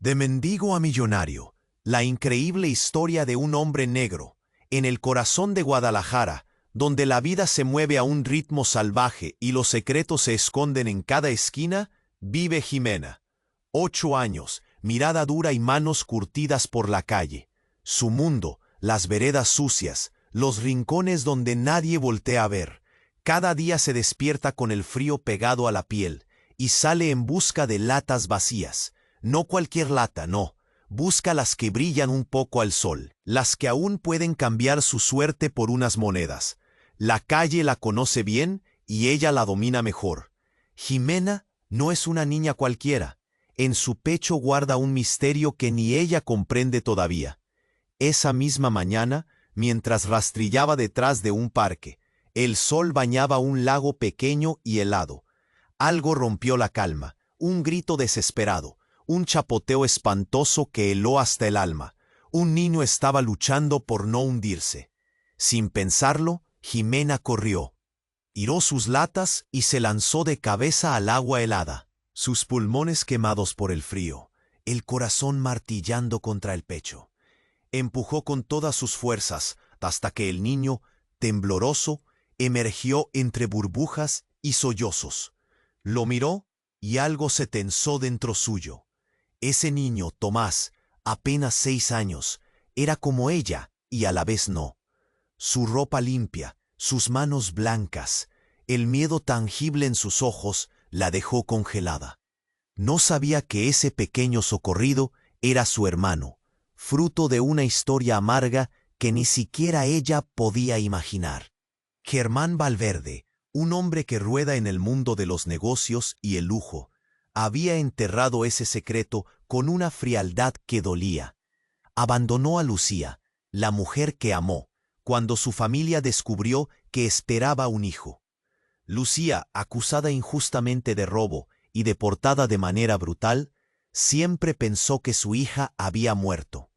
De mendigo a millonario, la increíble historia de un hombre negro, en el corazón de Guadalajara, donde la vida se mueve a un ritmo salvaje y los secretos se esconden en cada esquina, vive Jimena. 8 años, mirada dura y manos curtidas por la calle. Su mundo, las veredas sucias, los rincones donde nadie voltea a ver. Cada día se despierta con el frío pegado a la piel y sale en busca de latas vacías. No cualquier lata, no. Busca las que brillan un poco al sol, las que aún pueden cambiar su suerte por unas monedas. La calle la conoce bien y ella la domina mejor. Jimena no es una niña cualquiera. En su pecho guarda un misterio que ni ella comprende todavía. Esa misma mañana, mientras rastrillaba detrás de un parque, el sol bañaba un lago pequeño y helado. Algo rompió la calma, un grito desesperado. Un chapoteo espantoso que heló hasta el alma. Un niño estaba luchando por no hundirse. Sin pensarlo, Jimena corrió. Hiró sus latas y se lanzó de cabeza al agua helada. Sus pulmones quemados por el frío, el corazón martillando contra el pecho. Empujó con todas sus fuerzas hasta que el niño, tembloroso, emergió entre burbujas y sollozos. Lo miró y algo se tensó dentro suyo. Ese niño, Tomás, apenas 6 años, era como ella y a la vez no. Su ropa limpia, sus manos blancas, el miedo tangible en sus ojos la dejó congelada. No sabía que ese pequeño socorrido era su hermano, fruto de una historia amarga que ni siquiera ella podía imaginar. Germán Valverde, un hombre que rueda en el mundo de los negocios y el lujo, había enterrado ese secreto con una frialdad que dolía. Abandonó a Lucía, la mujer que amó, cuando su familia descubrió que esperaba un hijo. Lucía, acusada injustamente de robo y deportada de manera brutal, siempre pensó que su hija había muerto.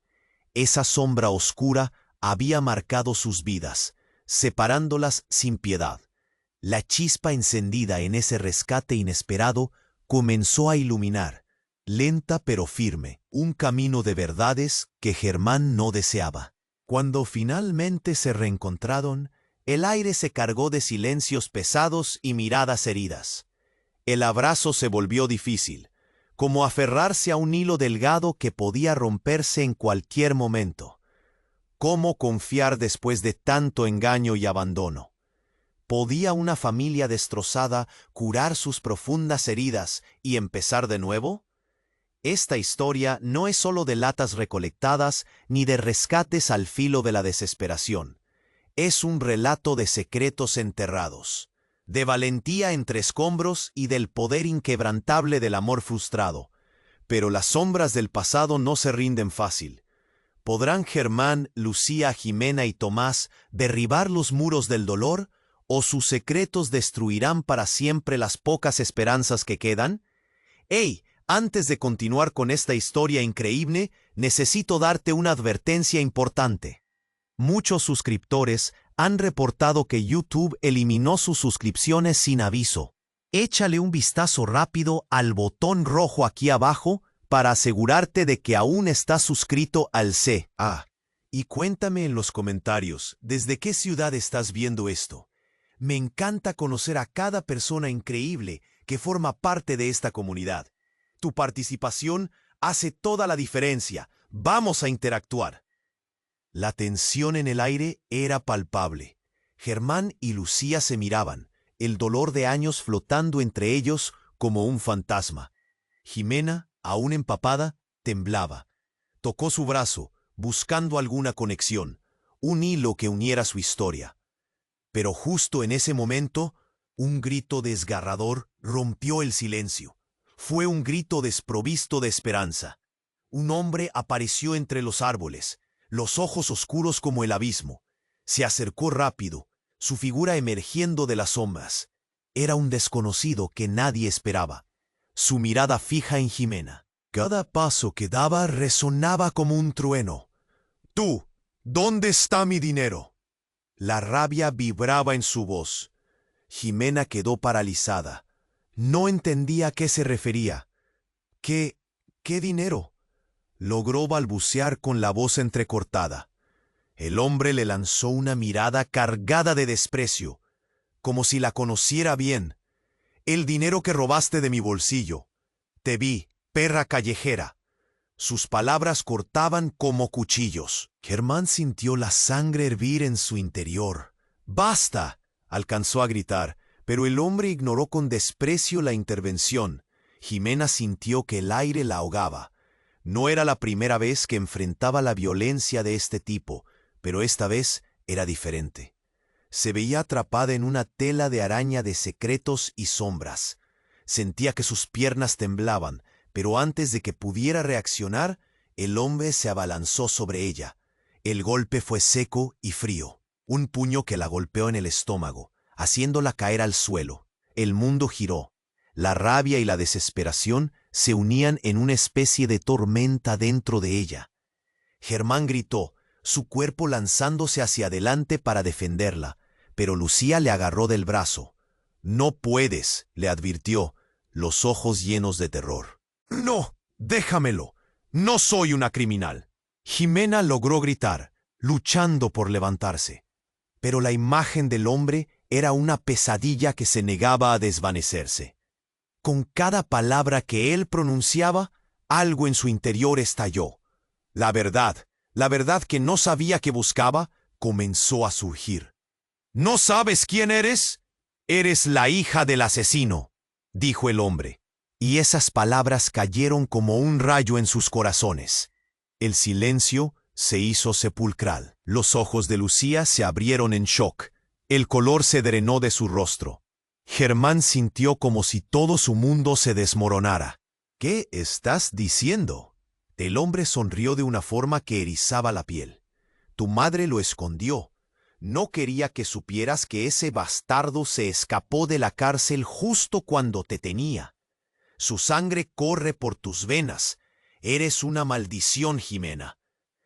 Esa sombra oscura había marcado sus vidas, separándolas sin piedad. La chispa encendida en ese rescate inesperado comenzó a iluminar, lenta pero firme, un camino de verdades que Germán no deseaba. Cuando finalmente se reencontraron, el aire se cargó de silencios pesados y miradas heridas. El abrazo se volvió difícil, como aferrarse a un hilo delgado que podía romperse en cualquier momento. ¿Cómo confiar después de tanto engaño y abandono? ¿Podía una familia destrozada curar sus profundas heridas y empezar de nuevo? Esta historia no es solo de latas recolectadas ni de rescates al filo de la desesperación. Es un relato de secretos enterrados, de valentía entre escombros y del poder inquebrantable del amor frustrado. Pero las sombras del pasado no se rinden fácil. ¿Podrán Germán, Lucía, Jimena y Tomás derribar los muros del dolor? ¿O sus secretos destruirán para siempre las pocas esperanzas que quedan? ¡Hey! Antes de continuar con esta historia increíble, necesito darte una advertencia importante. Muchos suscriptores han reportado que YouTube eliminó sus suscripciones sin aviso. Échale un vistazo rápido al botón rojo aquí abajo para asegurarte de que aún estás suscrito al CA. Y cuéntame en los comentarios, ¿desde qué ciudad estás viendo esto? Me encanta conocer a cada persona increíble que forma parte de esta comunidad. Tu participación hace toda la diferencia. Vamos a interactuar. La tensión en el aire era palpable. Germán y Lucía se miraban, el dolor de años flotando entre ellos como un fantasma. Jimena, aún empapada, temblaba. Tocó su brazo, buscando alguna conexión, un hilo que uniera su historia. Pero justo en ese momento, un grito desgarrador rompió el silencio. Fue un grito desprovisto de esperanza. Un hombre apareció entre los árboles, los ojos oscuros como el abismo. Se acercó rápido, su figura emergiendo de las sombras. Era un desconocido que nadie esperaba. Su mirada fija en Jimena. Cada paso que daba resonaba como un trueno. «Tú, ¿dónde está mi dinero?». La rabia vibraba en su voz. Jimena quedó paralizada. No entendía a qué se refería. ¿Qué dinero? logró balbucear con la voz entrecortada. El hombre le lanzó una mirada cargada de desprecio, como si la conociera bien. «El dinero que robaste de mi bolsillo. Te vi, perra callejera». Sus palabras cortaban como cuchillos. Germán sintió la sangre hervir en su interior. «¡Basta!», alcanzó a gritar, pero el hombre ignoró con desprecio la intervención. Jimena sintió que el aire la ahogaba. No era la primera vez que enfrentaba la violencia de este tipo, pero esta vez era diferente. Se veía atrapada en una tela de araña de secretos y sombras. Sentía que sus piernas temblaban, pero antes de que pudiera reaccionar, el hombre se abalanzó sobre ella. El golpe fue seco y frío. Un puño que la golpeó en el estómago, haciéndola caer al suelo. El mundo giró. La rabia y la desesperación se unían en una especie de tormenta dentro de ella. Germán gritó, su cuerpo lanzándose hacia adelante para defenderla, pero Lucía le agarró del brazo. «No puedes», le advirtió, los ojos llenos de terror. «No, déjamelo. No soy una criminal». Jimena logró gritar, luchando por levantarse. Pero la imagen del hombre era una pesadilla que se negaba a desvanecerse. Con cada palabra que él pronunciaba, algo en su interior estalló. La verdad que no sabía que buscaba, comenzó a surgir. «¿No sabes quién eres? Eres la hija del asesino», dijo el hombre. Y esas palabras cayeron como un rayo en sus corazones. El silencio se hizo sepulcral. Los ojos de Lucía se abrieron en shock. El color se drenó de su rostro. Germán sintió como si todo su mundo se desmoronara. «¿Qué estás diciendo?». El hombre sonrió de una forma que erizaba la piel. «Tu madre lo escondió. No quería que supieras que ese bastardo se escapó de la cárcel justo cuando te tenía. Su sangre corre por tus venas. Eres una maldición, Jimena».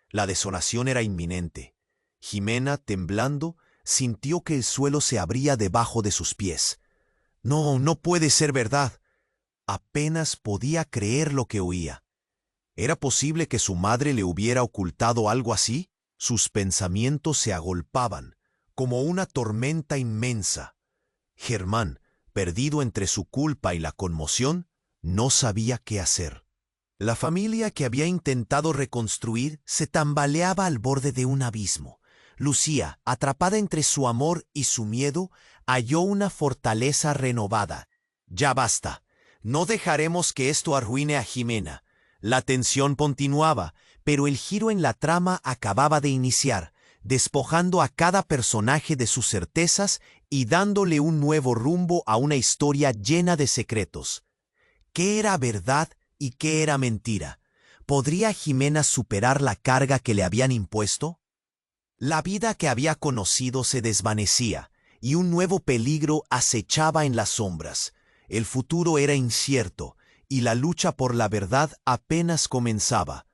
La desolación era inminente. Jimena, temblando, sintió que el suelo se abría debajo de sus pies. «No, no puede ser verdad». Apenas podía creer lo que oía. ¿Era posible que su madre le hubiera ocultado algo así? Sus pensamientos se agolpaban, como una tormenta inmensa. Germán, perdido entre su culpa y la conmoción, no sabía qué hacer. La familia que había intentado reconstruir se tambaleaba al borde de un abismo. Lucía, atrapada entre su amor y su miedo, halló una fortaleza renovada. «Ya basta. No dejaremos que esto arruine a Jimena». La tensión continuaba, pero el giro en la trama acababa de iniciar, despojando a cada personaje de sus certezas y dándole un nuevo rumbo a una historia llena de secretos. ¿Qué era verdad y qué era mentira? ¿Podría Jimena superar la carga que le habían impuesto? La vida que había conocido se desvanecía, y un nuevo peligro acechaba en las sombras. El futuro era incierto, y la lucha por la verdad apenas comenzaba.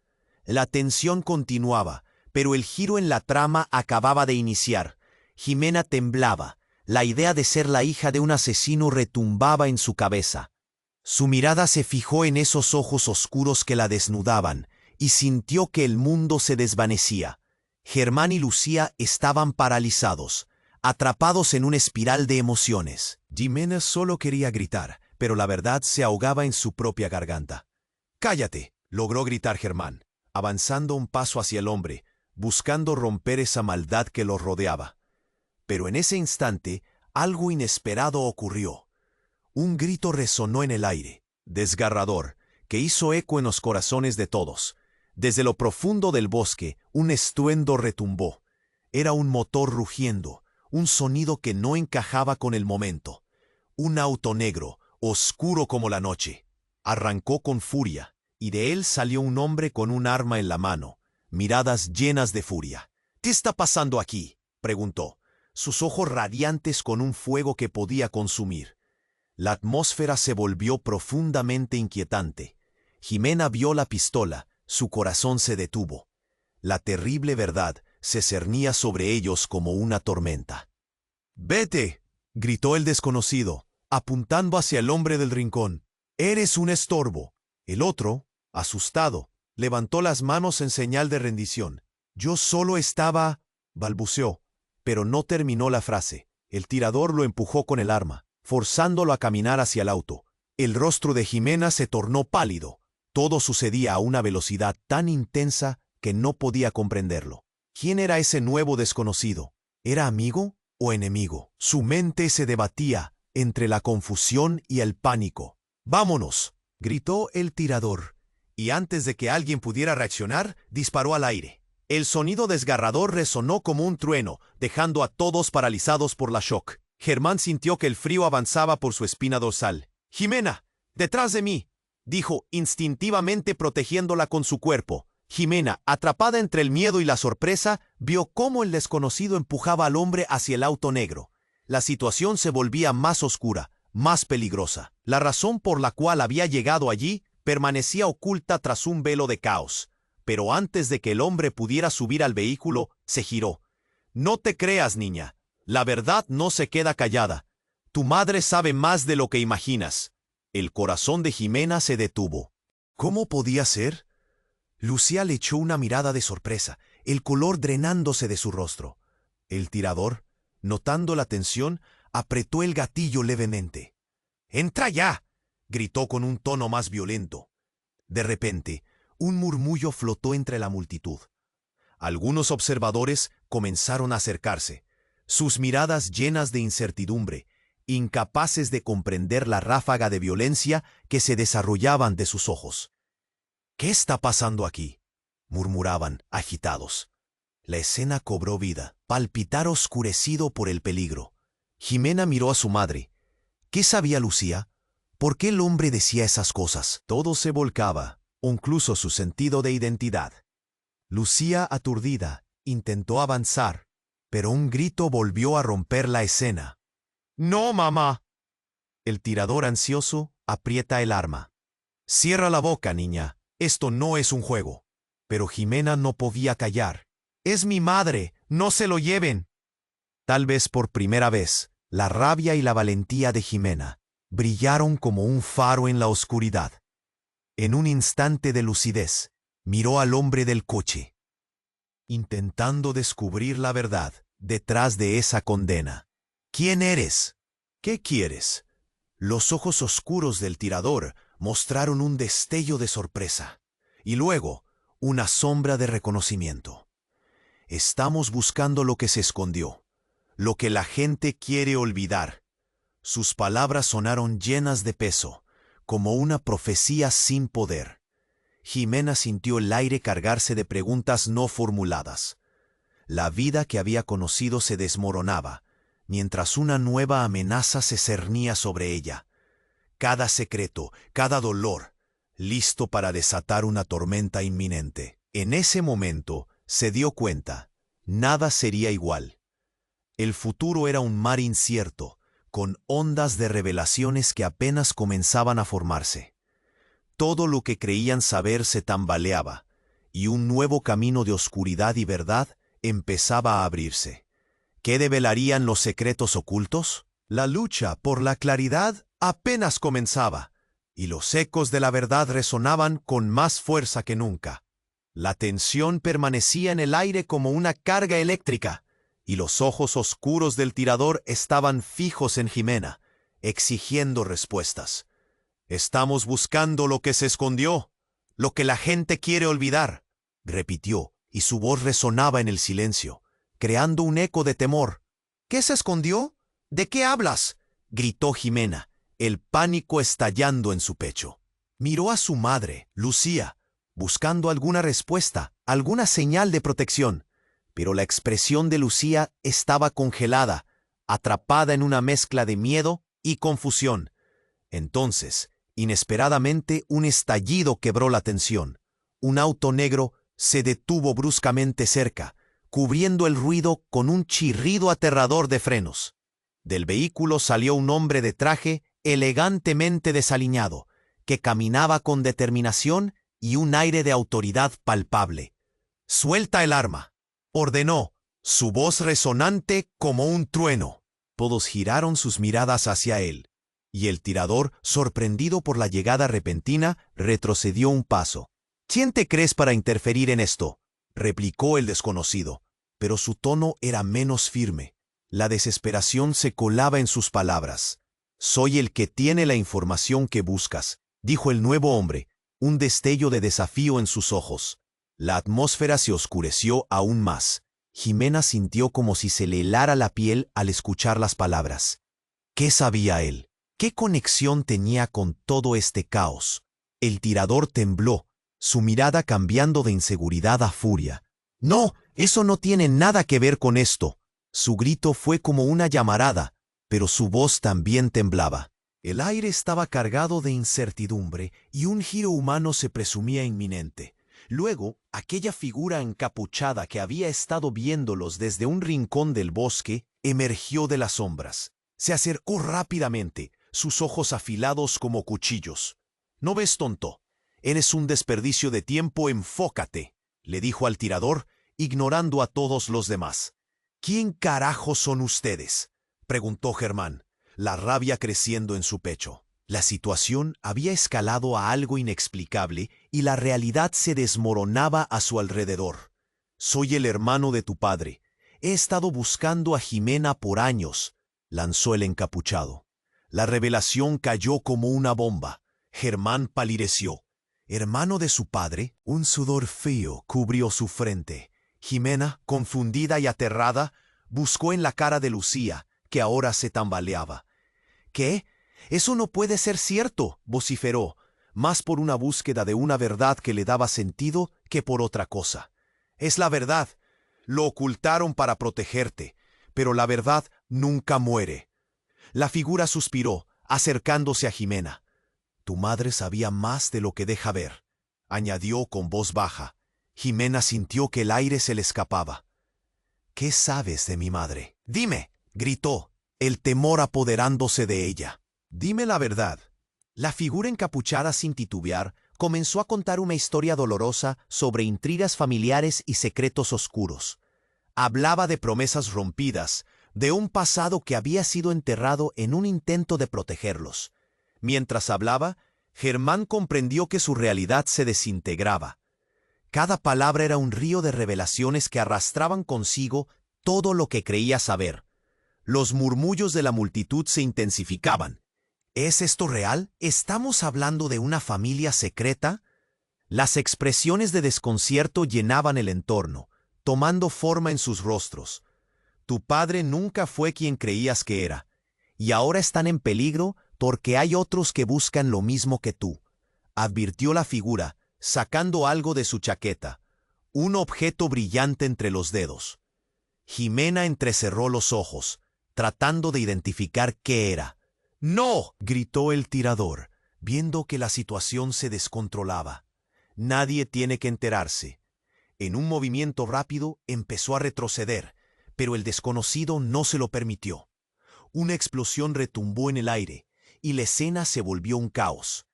La tensión continuaba, pero el giro en la trama acababa de iniciar. Jimena temblaba. La idea de ser la hija de un asesino retumbaba en su cabeza. Su mirada se fijó en esos ojos oscuros que la desnudaban, y sintió que el mundo se desvanecía. Germán y Lucía estaban paralizados, atrapados en una espiral de emociones. Jimena solo quería gritar, pero la verdad se ahogaba en su propia garganta. «¡Cállate!», logró gritar Germán, avanzando un paso hacia el hombre, buscando romper esa maldad que lo rodeaba. Pero en ese instante, algo inesperado ocurrió. Un grito resonó en el aire, desgarrador, que hizo eco en los corazones de todos. Desde lo profundo del bosque, un estruendo retumbó. Era un motor rugiendo, un sonido que no encajaba con el momento. Un auto negro, oscuro como la noche. Arrancó con furia, y de él salió un hombre con un arma en la mano, miradas llenas de furia. «¿Qué está pasando aquí?», preguntó, sus ojos radiantes con un fuego que podía consumir. La atmósfera se volvió profundamente inquietante. Jimena vio la pistola, su corazón se detuvo. La terrible verdad se cernía sobre ellos como una tormenta. «¡Vete!», gritó el desconocido, apuntando hacia el hombre del rincón. «Eres un estorbo». El otro, asustado, Levantó las manos en señal de rendición. Yo solo estaba... balbuceó, pero no terminó la frase. El tirador lo empujó con el arma, forzándolo a caminar hacia el auto. El rostro de Jimena se tornó pálido. Todo sucedía a una velocidad tan intensa que no podía comprenderlo. ¿Quién era ese nuevo desconocido? ¿Era amigo o enemigo? Su mente se debatía entre la confusión y el pánico. ¡Vámonos!, gritó el tirador, y antes de que alguien pudiera reaccionar, disparó al aire. El sonido desgarrador resonó como un trueno, dejando a todos paralizados por la shock. Germán sintió que el frío avanzaba por su espina dorsal. «Jimena, detrás de mí», dijo instintivamente protegiéndola con su cuerpo. Jimena, atrapada entre el miedo y la sorpresa, vio cómo el desconocido empujaba al hombre hacia el auto negro. La situación se volvía más oscura, más peligrosa. La razón por la cual había llegado allí permanecía oculta tras un velo de caos. Pero antes de que el hombre pudiera subir al vehículo, se giró. «No te creas, niña. La verdad no se queda callada. Tu madre sabe más de lo que imaginas». El corazón de Jimena se detuvo. ¿Cómo podía ser? Lucía le echó una mirada de sorpresa, el color drenándose de su rostro. El tirador, notando la tensión, apretó el gatillo levemente. «¡Entra ya!», gritó con un tono más violento. De repente, un murmullo flotó entre la multitud. Algunos observadores comenzaron a acercarse, sus miradas llenas de incertidumbre, incapaces de comprender la ráfaga de violencia que se desarrollaban de sus ojos. «¿Qué está pasando aquí?», murmuraban, agitados. La escena cobró vida, palpitar oscurecido por el peligro. Jimena miró a su madre. ¿Qué sabía Lucía? ¿Por qué el hombre decía esas cosas? Todo se volcaba, incluso su sentido de identidad. Lucía, aturdida, intentó avanzar, pero un grito volvió a romper la escena. «¡No, mamá!». El tirador ansioso aprieta el arma. «Cierra la boca, niña. Esto no es un juego». Pero Jimena no podía callar. «Es mi madre. No se lo lleven». Tal vez por primera vez, la rabia y la valentía de Jimena brillaron como un faro en la oscuridad. En un instante de lucidez, miró al hombre del coche, intentando descubrir la verdad detrás de esa condena. «¿Quién eres? ¿Qué quieres?». Los ojos oscuros del tirador mostraron un destello de sorpresa, y luego una sombra de reconocimiento. «Estamos buscando lo que se escondió, lo que la gente quiere olvidar». Sus palabras sonaron llenas de peso, como una profecía sin poder. Jimena sintió el aire cargarse de preguntas no formuladas. La vida que había conocido se desmoronaba, mientras una nueva amenaza se cernía sobre ella. Cada secreto, cada dolor, listo para desatar una tormenta inminente. En ese momento se dio cuenta, nada sería igual. El futuro era un mar incierto, con ondas de revelaciones que apenas comenzaban a formarse. Todo lo que creían saber se tambaleaba, y un nuevo camino de oscuridad y verdad empezaba a abrirse. ¿Qué develarían los secretos ocultos? La lucha por la claridad apenas comenzaba, y los ecos de la verdad resonaban con más fuerza que nunca. La tensión permanecía en el aire como una carga eléctrica, y los ojos oscuros del tirador estaban fijos en Jimena, exigiendo respuestas. «Estamos buscando lo que se escondió, lo que la gente quiere olvidar», repitió, y su voz resonaba en el silencio, creando un eco de temor. «¿Qué se escondió? ¿De qué hablas?», gritó Jimena, el pánico estallando en su pecho. Miró a su madre, Lucía, buscando alguna respuesta, alguna señal de protección. Pero la expresión de Lucía estaba congelada, atrapada en una mezcla de miedo y confusión. Entonces, inesperadamente, un estallido quebró la tensión. Un auto negro se detuvo bruscamente cerca, cubriendo el ruido con un chirrido aterrador de frenos. Del vehículo salió un hombre de traje elegantemente desaliñado, que caminaba con determinación y un aire de autoridad palpable. «Suelta el arma», ordenó, su voz resonante como un trueno. Todos giraron sus miradas hacia él, y el tirador, sorprendido por la llegada repentina, retrocedió un paso. ¿Quién te crees para interferir en esto?, replicó el desconocido, pero su tono era menos firme. La desesperación se colaba en sus palabras. «Soy el que tiene la información que buscas», dijo el nuevo hombre, un destello de desafío en sus ojos. La atmósfera se oscureció aún más. Jimena sintió como si se le helara la piel al escuchar las palabras. ¿Qué sabía él? ¿Qué conexión tenía con todo este caos? El tirador tembló, su mirada cambiando de inseguridad a furia. «No, eso no tiene nada que ver con esto». Su grito fue como una llamarada, pero su voz también temblaba. El aire estaba cargado de incertidumbre y un giro humano se presumía inminente. Luego, aquella figura encapuchada que había estado viéndolos desde un rincón del bosque emergió de las sombras. Se acercó rápidamente, sus ojos afilados como cuchillos. «¿No ves, tonto? Eres un desperdicio de tiempo, enfócate», le dijo al tirador, ignorando a todos los demás. «¿Quién carajo son ustedes?», preguntó Germán, la rabia creciendo en su pecho. La situación había escalado a algo inexplicable y la realidad se desmoronaba a su alrededor. «Soy el hermano de tu padre. He estado buscando a Jimena por años», lanzó el encapuchado. La revelación cayó como una bomba. Germán palideció. «¿Hermano de su padre?». Un sudor frío cubrió su frente. Jimena, confundida y aterrada, buscó en la cara de Lucía, que ahora se tambaleaba. «¿Qué? Eso no puede ser cierto», vociferó, más por una búsqueda de una verdad que le daba sentido que por otra cosa. «Es la verdad. Lo ocultaron para protegerte, pero la verdad nunca muere». La figura suspiró, acercándose a Jimena. «Tu madre sabía más de lo que deja ver», añadió con voz baja. Jimena sintió que el aire se le escapaba. «¿Qué sabes de mi madre? Dime», gritó, el temor apoderándose de ella. «Dime la verdad». La figura encapuchada, sin titubear, comenzó a contar una historia dolorosa sobre intrigas familiares y secretos oscuros. Hablaba de promesas rompidas, de un pasado que había sido enterrado en un intento de protegerlos. Mientras hablaba, Germán comprendió que su realidad se desintegraba. Cada palabra era un río de revelaciones que arrastraban consigo todo lo que creía saber. Los murmullos de la multitud se intensificaban. ¿Es esto real? ¿Estamos hablando de una familia secreta? Las expresiones de desconcierto llenaban el entorno, tomando forma en sus rostros. «Tu padre nunca fue quien creías que era, y ahora están en peligro porque hay otros que buscan lo mismo que tú», advirtió la figura, sacando algo de su chaqueta, un objeto brillante entre los dedos. Jimena entrecerró los ojos, tratando de identificar qué era. «¡No!», gritó el tirador, viendo que la situación se descontrolaba. «Nadie tiene que enterarse». En un movimiento rápido empezó a retroceder, pero el desconocido no se lo permitió. Una explosión retumbó en el aire, y la escena se volvió un caos.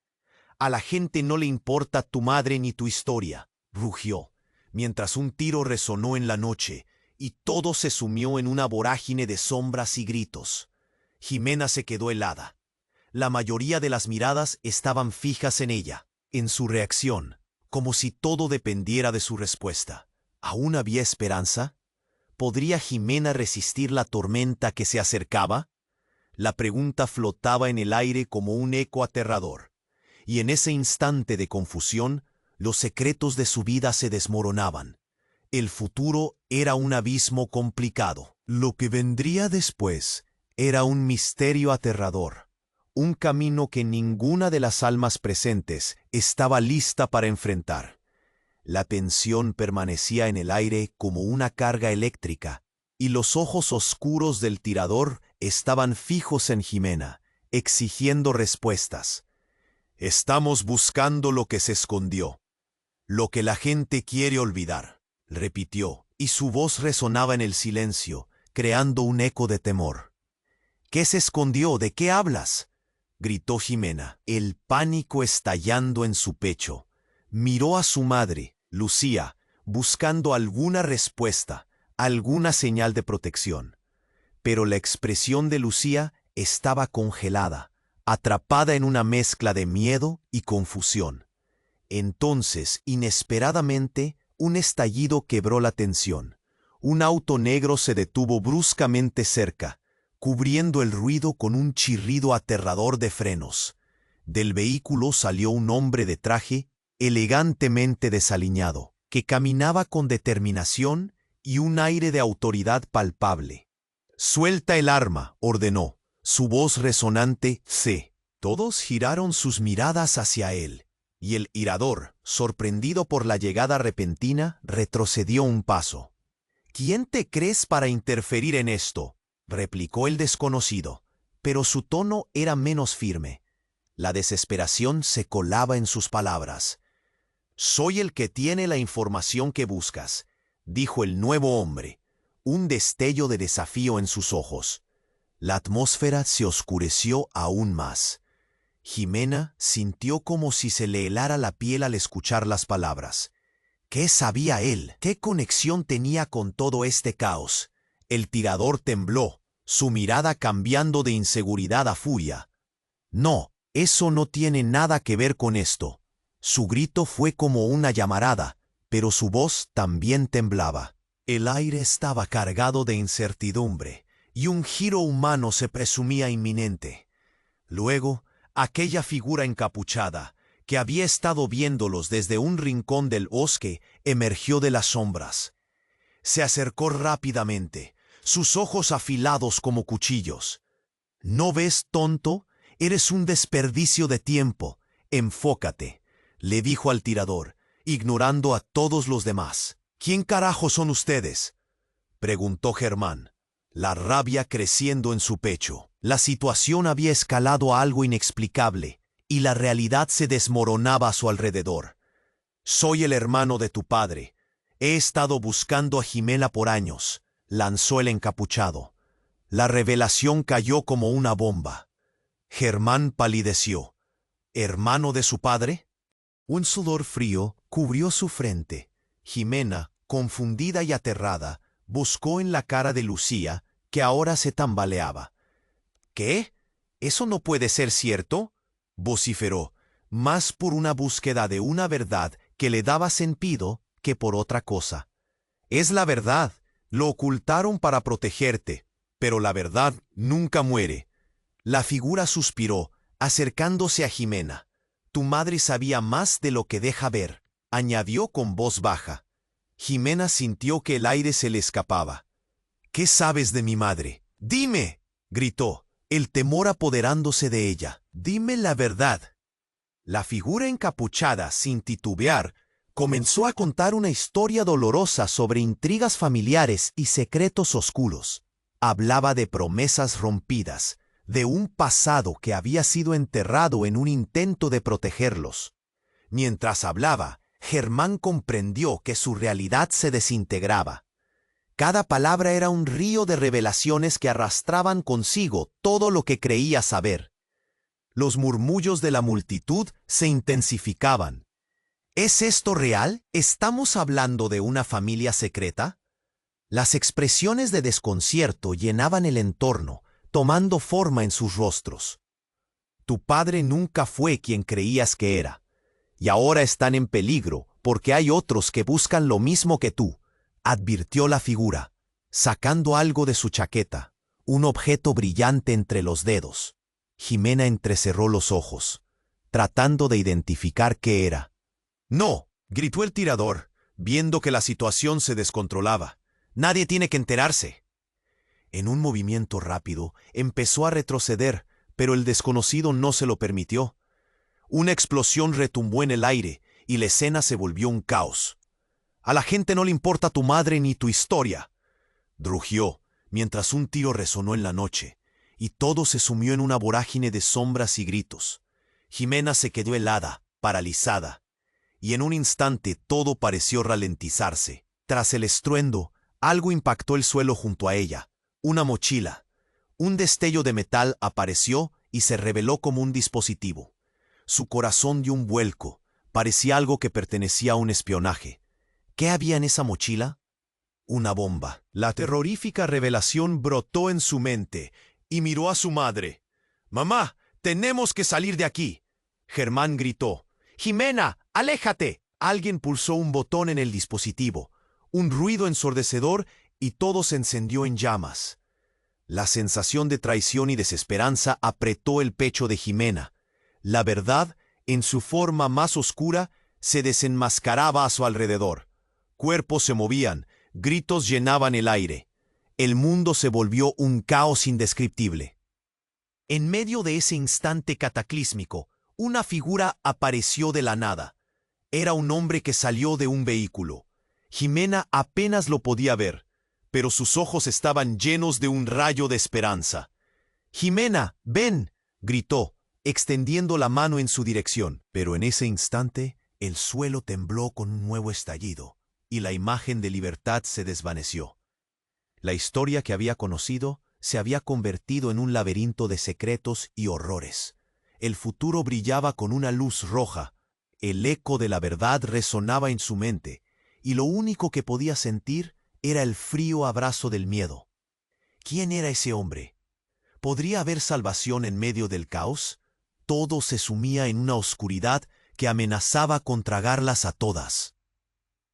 «A la gente no le importa tu madre ni tu historia», rugió, mientras un tiro resonó en la noche, y todo se sumió en una vorágine de sombras y gritos. Jimena se quedó helada. La mayoría de las miradas estaban fijas en ella, en su reacción, como si todo dependiera de su respuesta. ¿Aún había esperanza? ¿Podría Jimena resistir la tormenta que se acercaba? La pregunta flotaba en el aire como un eco aterrador, y en ese instante de confusión, los secretos de su vida se desmoronaban. El futuro era un abismo complicado. Lo que vendría después era un misterio aterrador, un camino que ninguna de las almas presentes estaba lista para enfrentar. La tensión permanecía en el aire como una carga eléctrica, y los ojos oscuros del tirador estaban fijos en Jimena, exigiendo respuestas. «Estamos buscando lo que se escondió, lo que la gente quiere olvidar», repitió, y su voz resonaba en el silencio, creando un eco de temor. «¿Qué se escondió? ¿De qué hablas?», gritó Jimena, el pánico estallando en su pecho. Miró a su madre, Lucía, buscando alguna respuesta, alguna señal de protección. Pero la expresión de Lucía estaba congelada, atrapada en una mezcla de miedo y confusión. Entonces, inesperadamente, un estallido quebró la tensión. Un auto negro se detuvo bruscamente cerca, cubriendo el ruido con un chirrido aterrador de frenos. Del vehículo salió un hombre de traje, elegantemente desaliñado, que caminaba con determinación y un aire de autoridad palpable. «Suelta el arma», ordenó. Su voz resonante, «sí». Todos giraron sus miradas hacia él, y el tirador, sorprendido por la llegada repentina, retrocedió un paso. «¿Quién te crees para interferir en esto?», replicó el desconocido, pero su tono era menos firme. La desesperación se colaba en sus palabras. «Soy el que tiene la información que buscas», dijo el nuevo hombre, un destello de desafío en sus ojos. La atmósfera se oscureció aún más. Jimena sintió como si se le helara la piel al escuchar las palabras. ¿Qué sabía él? ¿Qué conexión tenía con todo este caos? El tirador tembló, su mirada cambiando de inseguridad a furia. «No, eso no tiene nada que ver con esto». Su grito fue como una llamarada, pero su voz también temblaba. El aire estaba cargado de incertidumbre, y un giro humano se presumía inminente. Luego, aquella figura encapuchada, que había estado viéndolos desde un rincón del bosque, emergió de las sombras. Se acercó rápidamente, sus ojos afilados como cuchillos. «¿No ves, tonto? Eres un desperdicio de tiempo. Enfócate», le dijo al tirador, ignorando a todos los demás. «¿Quién carajo son ustedes?», preguntó Germán, la rabia creciendo en su pecho. La situación había escalado a algo inexplicable, y la realidad se desmoronaba a su alrededor. «Soy el hermano de tu padre. He estado buscando a Jimena por años», lanzó el encapuchado. La revelación cayó como una bomba. Germán palideció. ¿Hermano de su padre? Un sudor frío cubrió su frente. Jimena, confundida y aterrada, buscó en la cara de Lucía, que ahora se tambaleaba. «¿Qué? ¿Eso no puede ser cierto?», vociferó, más por una búsqueda de una verdad que le daba sentido que por otra cosa. «Es la verdad. Lo ocultaron para protegerte, pero la verdad nunca muere». La figura suspiró, acercándose a Jimena. «Tu madre sabía más de lo que deja ver», añadió con voz baja. Jimena sintió que el aire se le escapaba. «¿Qué sabes de mi madre? Dime», gritó, el temor apoderándose de ella. «Dime la verdad». La figura encapuchada, sin titubear, comenzó a contar una historia dolorosa sobre intrigas familiares y secretos oscuros. Hablaba de promesas rompidas, de un pasado que había sido enterrado en un intento de protegerlos. Mientras hablaba, Germán comprendió que su realidad se desintegraba. Cada palabra era un río de revelaciones que arrastraban consigo todo lo que creía saber. Los murmullos de la multitud se intensificaban. ¿Es esto real? ¿Estamos hablando de una familia secreta? Las expresiones de desconcierto llenaban el entorno, tomando forma en sus rostros. «Tu padre nunca fue quien creías que era, y ahora están en peligro porque hay otros que buscan lo mismo que tú», advirtió la figura, sacando algo de su chaqueta, un objeto brillante entre los dedos. Jimena entrecerró los ojos, tratando de identificar qué era. «No», gritó el tirador, viendo que la situación se descontrolaba. «Nadie tiene que enterarse». En un movimiento rápido, empezó a retroceder, pero el desconocido no se lo permitió. Una explosión retumbó en el aire, y la escena se volvió un caos. «A la gente no le importa tu madre ni tu historia», rugió, mientras un tiro resonó en la noche, y todo se sumió en una vorágine de sombras y gritos. Jimena se quedó helada, paralizada, y en un instante todo pareció ralentizarse. Tras el estruendo, algo impactó el suelo junto a ella. Una mochila. Un destello de metal apareció y se reveló como un dispositivo. Su corazón dio un vuelco. Parecía algo que pertenecía a un espionaje. ¿Qué había en esa mochila? Una bomba. La terrorífica revelación brotó en su mente y miró a su madre. «Mamá, tenemos que salir de aquí», Germán gritó, ¡Jimena, aléjate! Alguien pulsó un botón en el dispositivo, un ruido ensordecedor y todo se encendió en llamas. La sensación de traición y desesperanza apretó el pecho de Jimena. La verdad, en su forma más oscura, se desenmascaraba a su alrededor. Cuerpos se movían, gritos llenaban el aire. El mundo se volvió un caos indescriptible. En medio de ese instante cataclísmico, una figura apareció de la nada. Era un hombre que salió de un vehículo. Jimena apenas lo podía ver, pero sus ojos estaban llenos de un rayo de esperanza. «Jimena, ven», gritó, extendiendo la mano en su dirección. Pero en ese instante, el suelo tembló con un nuevo estallido, y la imagen de libertad se desvaneció. La historia que había conocido se había convertido en un laberinto de secretos y horrores. El futuro brillaba con una luz roja. El eco de la verdad resonaba en su mente, y lo único que podía sentir era el frío abrazo del miedo. ¿Quién era ese hombre? ¿Podría haber salvación en medio del caos? Todo se sumía en una oscuridad que amenazaba con tragarlas a todas.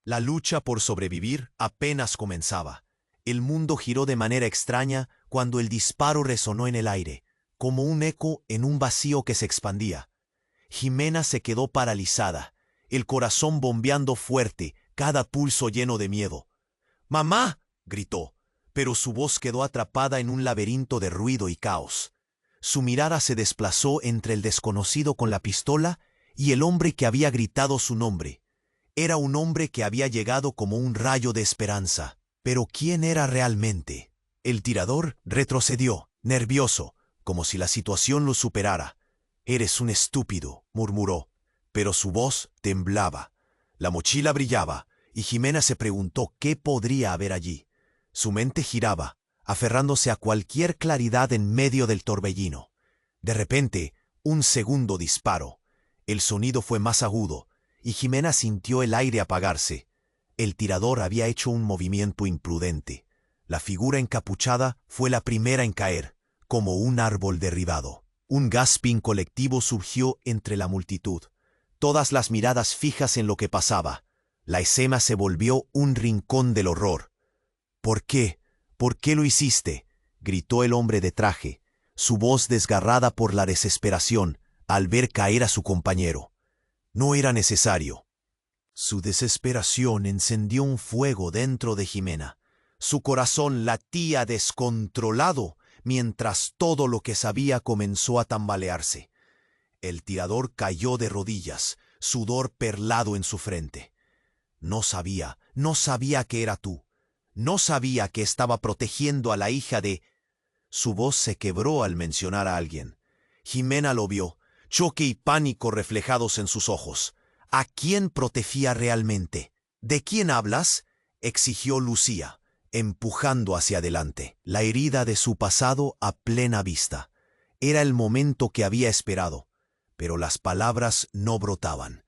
La lucha por sobrevivir apenas comenzaba. El mundo giró de manera extraña cuando el disparo resonó en el aire, como un eco en un vacío que se expandía. Jimena se quedó paralizada, el corazón bombeando fuerte, cada pulso lleno de miedo. «¡Mamá!», gritó, pero su voz quedó atrapada en un laberinto de ruido y caos. Su mirada se desplazó entre el desconocido con la pistola y el hombre que había gritado su nombre. Era un hombre que había llegado como un rayo de esperanza. Pero ¿quién era realmente? El tirador retrocedió, nervioso, como si la situación lo superara. «Eres un estúpido», murmuró, pero su voz temblaba. La mochila brillaba, y Jimena se preguntó qué podría haber allí. Su mente giraba, aferrándose a cualquier claridad en medio del torbellino. De repente, un segundo disparo. El sonido fue más agudo, y Jimena sintió el aire apagarse. El tirador había hecho un movimiento imprudente. La figura encapuchada fue la primera en caer, como un árbol derribado. Un gasping colectivo surgió entre la multitud. Todas las miradas fijas en lo que pasaba. La escena se volvió un rincón del horror. «¿Por qué? ¿Por qué lo hiciste?», gritó el hombre de traje, su voz desgarrada por la desesperación al ver caer a su compañero. No era necesario. Su desesperación encendió un fuego dentro de Jimena. Su corazón latía descontrolado mientras todo lo que sabía comenzó a tambalearse. El tirador cayó de rodillas, sudor perlado en su frente. No sabía que era tú. No sabía que estaba protegiendo a la hija de... Su voz se quebró al mencionar a alguien. Jimena lo vio, choque y pánico reflejados en sus ojos. ¿A quién protegía realmente? «¿De quién hablas?», exigió Lucía, empujando hacia adelante, la herida de su pasado a plena vista. Era el momento que había esperado, pero las palabras no brotaban.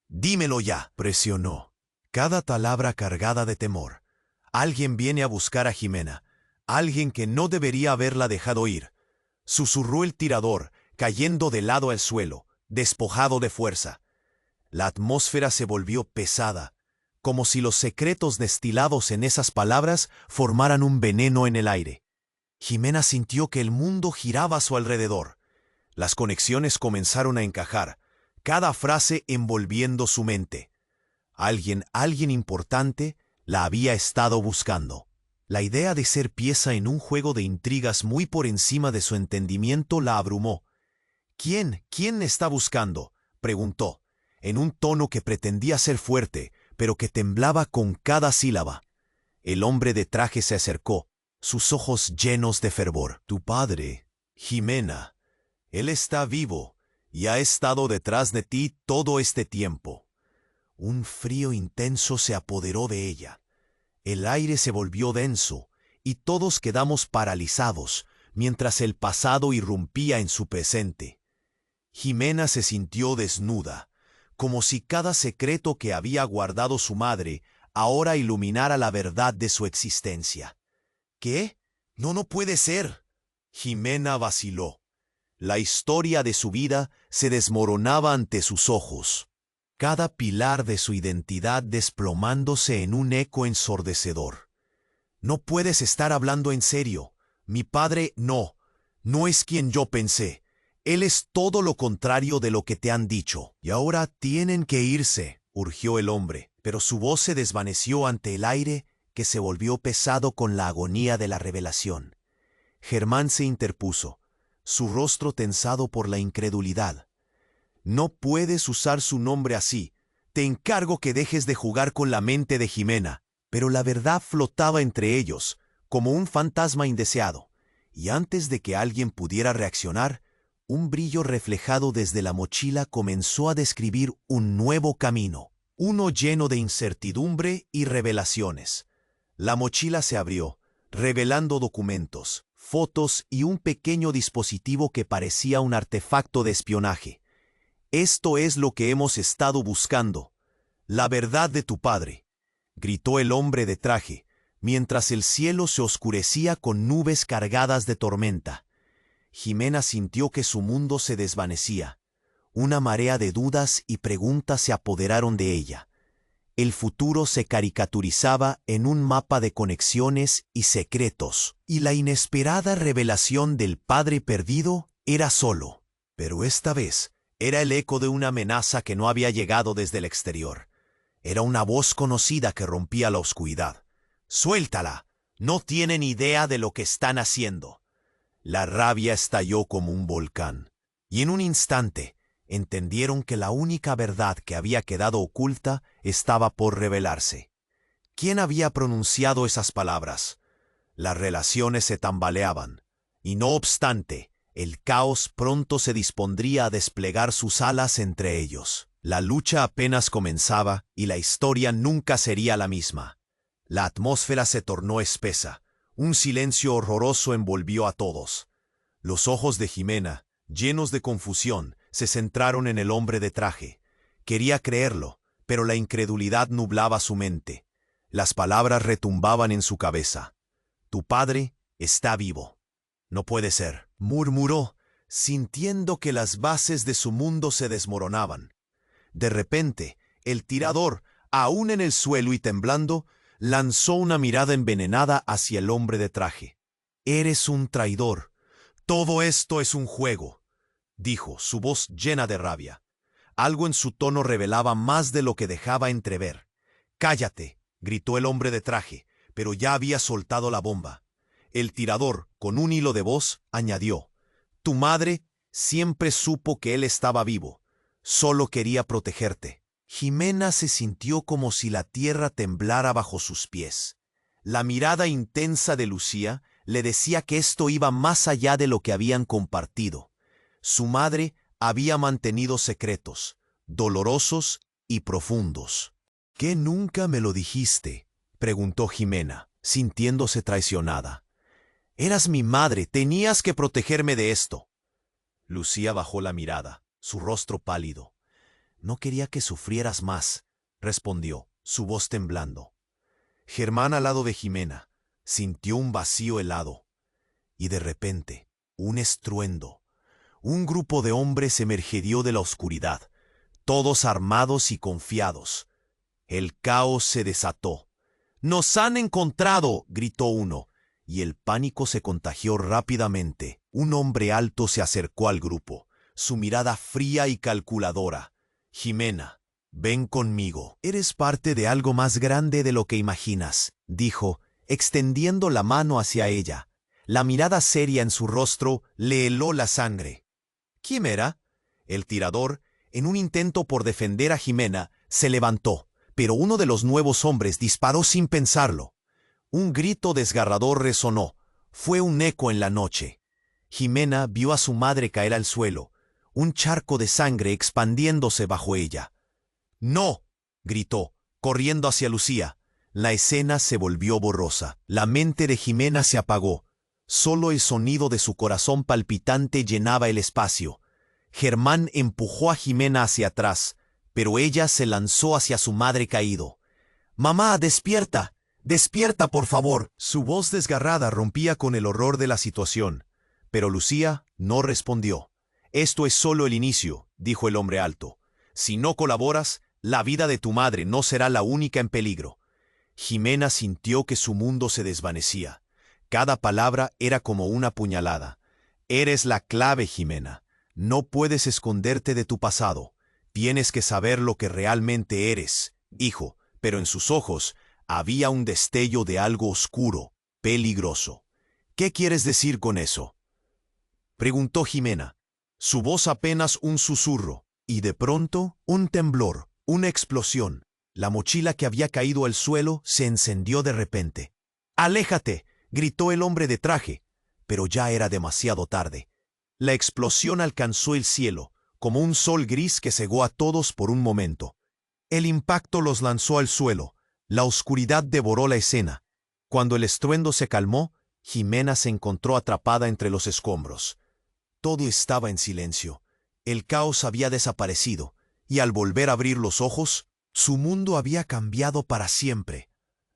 «Dímelo ya», presionó, cada palabra cargada de temor. Alguien viene a buscar a Jimena, alguien que no debería haberla dejado ir. Susurró el tirador, cayendo de lado al suelo, despojado de fuerza. La atmósfera se volvió pesada, como si los secretos destilados en esas palabras formaran un veneno en el aire. Jimena sintió que el mundo giraba a su alrededor. Las conexiones comenzaron a encajar, cada frase envolviendo su mente. Alguien importante la había estado buscando. La idea de ser pieza en un juego de intrigas muy por encima de su entendimiento la abrumó. ¿Quién está buscando?», preguntó, en un tono que pretendía ser fuerte, pero que temblaba con cada sílaba. El hombre de traje se acercó, sus ojos llenos de fervor. «Tu padre, Jimena. Él está vivo y ha estado detrás de ti todo este tiempo». Un frío intenso se apoderó de ella. El aire se volvió denso y todos quedamos paralizados mientras el pasado irrumpía en su presente. Jimena se sintió desnuda, como si cada secreto que había guardado su madre ahora iluminara la verdad de su existencia. «¿Qué? No puede ser». Jimena vaciló. La historia de su vida se desmoronaba ante sus ojos. cada pilar de su identidad desplomándose en un eco ensordecedor. «No puedes estar hablando en serio. Mi padre no es quien yo pensé. Él es todo lo contrario de lo que te han dicho. Y ahora tienen que irse», urgió el hombre, pero su voz se desvaneció ante el aire que se volvió pesado con la agonía de la revelación. Germán se interpuso, su rostro tensado por la incredulidad. «No puedes usar su nombre así. Te encargo que dejes de jugar con la mente de Jimena». Pero la verdad flotaba entre ellos, como un fantasma indeseado, y antes de que alguien pudiera reaccionar, un brillo reflejado desde la mochila comenzó a describir un nuevo camino, uno lleno de incertidumbre y revelaciones. La mochila se abrió, revelando documentos, fotos y un pequeño dispositivo que parecía un artefacto de espionaje. «Esto es lo que hemos estado buscando, la verdad de tu padre», gritó el hombre de traje, mientras el cielo se oscurecía con nubes cargadas de tormenta. Jimena sintió que su mundo se desvanecía. Una marea de dudas y preguntas se apoderaron de ella. El futuro se caricaturizaba en un mapa de conexiones y secretos, y la inesperada revelación del padre perdido era solo. Pero esta vez era el eco de una amenaza que no había llegado desde el exterior. Era una voz conocida que rompía la oscuridad. «Suéltala. No tienen idea de lo que están haciendo». La rabia estalló como un volcán, y en un instante entendieron que la única verdad que había quedado oculta estaba por revelarse. ¿Quién había pronunciado esas palabras? Las relaciones se tambaleaban, y no obstante, el caos pronto se dispondría a desplegar sus alas entre ellos. La lucha apenas comenzaba y la historia nunca sería la misma. La atmósfera se tornó espesa. Un silencio horroroso envolvió a todos. Los ojos de Jimena, llenos de confusión, se centraron en el hombre de traje. Quería creerlo, pero la incredulidad nublaba su mente. Las palabras retumbaban en su cabeza. «Tu padre está vivo». «No puede ser», murmuró, sintiendo que las bases de su mundo se desmoronaban. De repente, el tirador, aún en el suelo y temblando, lanzó una mirada envenenada hacia el hombre de traje. «Eres un traidor. Todo esto es un juego», dijo, su voz llena de rabia. Algo en su tono revelaba más de lo que dejaba entrever. «Cállate», gritó el hombre de traje, pero ya había soltado la bomba. El tirador, con un hilo de voz, añadió: «Tu madre siempre supo que él estaba vivo. Solo quería protegerte». Jimena se sintió como si la tierra temblara bajo sus pies. La mirada intensa de Lucía le decía que esto iba más allá de lo que habían compartido. Su madre había mantenido secretos, dolorosos y profundos. «¿Qué nunca me lo dijiste?», preguntó Jimena, sintiéndose traicionada. «Eras mi madre, tenías que protegerme de esto». Lucía bajó la mirada, su rostro pálido. «No quería que sufrieras más», respondió, su voz temblando. Germán, al lado de Jimena, sintió un vacío helado. Y de repente, un estruendo. Un grupo de hombres emergió de la oscuridad, todos armados y confiados. El caos se desató. «¡Nos han encontrado!», gritó uno, y el pánico se contagió rápidamente. Un hombre alto se acercó al grupo, su mirada fría y calculadora. «Jimena, ven conmigo. Eres parte de algo más grande de lo que imaginas», dijo, extendiendo la mano hacia ella. La mirada seria en su rostro le heló la sangre. ¿Quién era? El tirador, en un intento por defender a Jimena, se levantó, pero uno de los nuevos hombres disparó sin pensarlo. Un grito desgarrador resonó. Fue un eco en la noche. Jimena vio a su madre caer al suelo, un charco de sangre expandiéndose bajo ella. «¡No!», gritó, corriendo hacia Lucía. La escena se volvió borrosa. La mente de Jimena se apagó. Solo el sonido de su corazón palpitante llenaba el espacio. Germán empujó a Jimena hacia atrás, pero ella se lanzó hacia su madre caído. «¡Mamá, despierta! ¡Despierta, por favor!». Su voz desgarrada rompía con el horror de la situación, pero Lucía no respondió. «Esto es solo el inicio», dijo el hombre alto. «Si no colaboras, La vida de tu madre no será la única en peligro. Jimena sintió que su mundo se desvanecía. Cada palabra era como una puñalada. Eres la clave, Jimena. No puedes esconderte de tu pasado. Tienes que saber lo que realmente eres, hijo. Pero en sus ojos había un destello de algo oscuro, peligroso. ¿Qué quieres decir con eso?, preguntó Jimena. Su voz apenas un susurro, y de pronto un temblor, una explosión. La mochila que había caído al suelo se encendió de repente. ¡Aléjate!, gritó el hombre de traje, pero ya era demasiado tarde. La explosión alcanzó el cielo, como un sol gris que cegó a todos por un momento. El impacto los lanzó al suelo. La oscuridad devoró la escena. Cuando el estruendo se calmó, Jimena se encontró atrapada entre los escombros. Todo estaba en silencio. El caos había desaparecido, y al volver a abrir los ojos, su mundo había cambiado para siempre.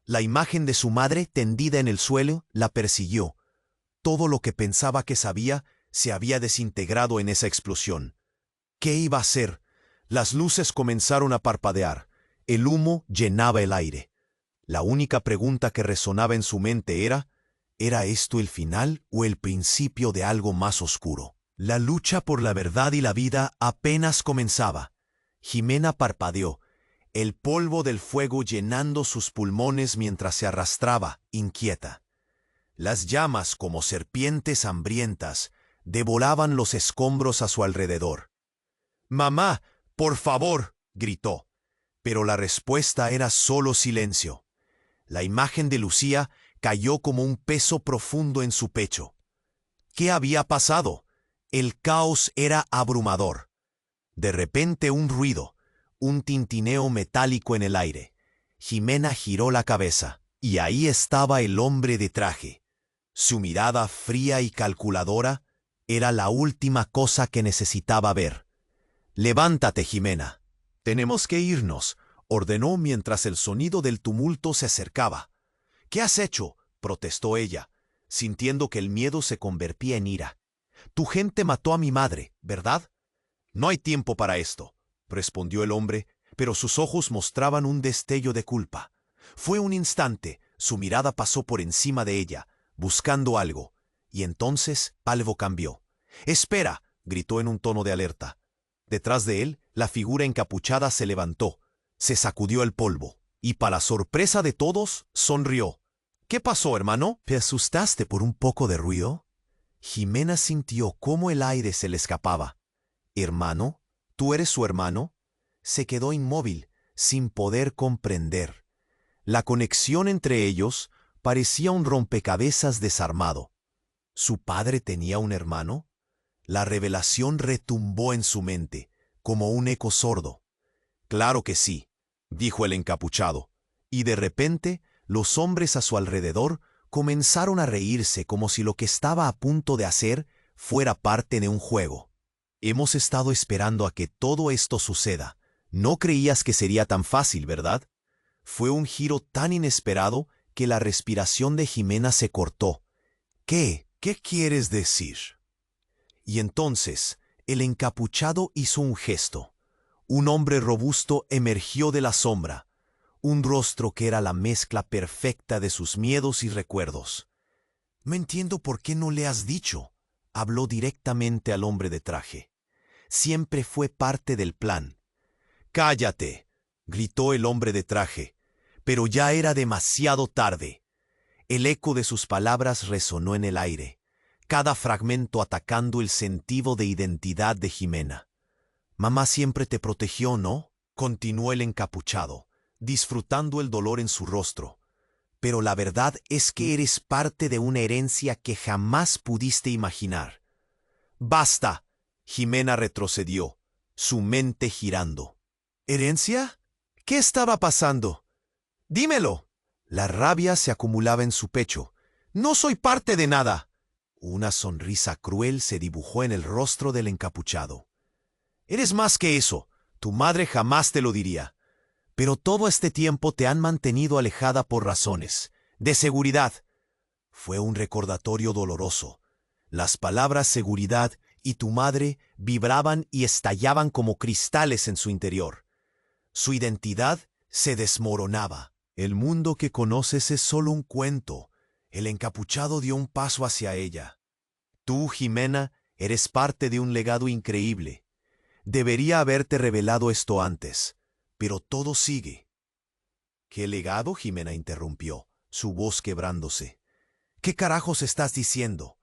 La imagen de su madre tendida en el suelo la persiguió. Todo lo que pensaba que sabía se había desintegrado en esa explosión. ¿Qué iba a hacer? Las luces comenzaron a parpadear. El humo llenaba el aire. La única pregunta que resonaba en su mente ¿era esto el final o el principio de algo más oscuro? La lucha por la verdad y la vida apenas comenzaba. Jimena parpadeó, el polvo del fuego llenando sus pulmones mientras se arrastraba, inquieta. Las llamas, como serpientes hambrientas, devoraban los escombros a su alrededor. «¡Mamá, por favor!», gritó. Pero la respuesta era solo silencio. La imagen de Lucía cayó como un peso profundo en su pecho. ¿Qué había pasado? El caos era abrumador. De repente un ruido, un tintineo metálico en el aire. Jimena giró la cabeza, y ahí estaba el hombre de traje. Su mirada fría y calculadora era la última cosa que necesitaba ver. «Levántate, Jimena. Tenemos que irnos», ordenó mientras el sonido del tumulto se acercaba. «¿Qué has hecho?», protestó ella, sintiendo que el miedo se convertía en ira. «Tu gente mató a mi madre, ¿verdad?». «No hay tiempo para esto», respondió el hombre, pero sus ojos mostraban un destello de culpa. Fue un instante, su mirada pasó por encima de ella, buscando algo, y entonces algo cambió. «¡Espera!», gritó en un tono de alerta. Detrás de él, la figura encapuchada se levantó, se sacudió el polvo, y para sorpresa de todos, sonrió. «¿Qué pasó, hermano? ¿Te asustaste por un poco de ruido?». Jimena sintió cómo el aire se le escapaba. «¿Hermano? ¿Tú eres su hermano?». Se quedó inmóvil, sin poder comprender. La conexión entre ellos parecía un rompecabezas desarmado. ¿Su padre tenía un hermano? La revelación retumbó en su mente, como un eco sordo. «Claro que sí», dijo el encapuchado, y de repente los hombres a su alrededor comenzaron a reírse como si lo que estaba a punto de hacer fuera parte de un juego. «Hemos estado esperando a que todo esto suceda. No creías que sería tan fácil, ¿verdad?». Fue un giro tan inesperado que la respiración de Jimena se cortó. «¿Qué? ¿Qué quieres decir?». Y entonces el encapuchado hizo un gesto. Un hombre robusto emergió de la sombra, un rostro que era la mezcla perfecta de sus miedos y recuerdos. «No entiendo por qué no le has dicho», habló directamente al hombre de traje. «Siempre fue parte del plan». «¡Cállate!», gritó el hombre de traje, pero ya era demasiado tarde. El eco de sus palabras resonó en el aire, cada fragmento atacando el sentido de identidad de Jimena. «Mamá siempre te protegió, ¿no?», continuó el encapuchado, disfrutando el dolor en su rostro. «Pero la verdad es que eres parte de una herencia que jamás pudiste imaginar». «¡Basta!», Jimena retrocedió, su mente girando. «¿Herencia? ¿Qué estaba pasando? Dímelo». La rabia se acumulaba en su pecho. «No soy parte de nada». Una sonrisa cruel se dibujó en el rostro del encapuchado. «Eres más que eso. Tu madre jamás te lo diría. Pero todo este tiempo te han mantenido alejada por razones de seguridad». Fue un recordatorio doloroso. Las palabras seguridad y tu madre vibraban y estallaban como cristales en su interior. Su identidad se desmoronaba. El mundo que conoces es solo un cuento. El encapuchado dio un paso hacia ella. Tú, Jimena, eres parte de un legado increíble. Debería haberte revelado esto antes, pero todo sigue. ¿Qué legado? Jimena interrumpió, su voz quebrándose. ¿Qué carajos estás diciendo?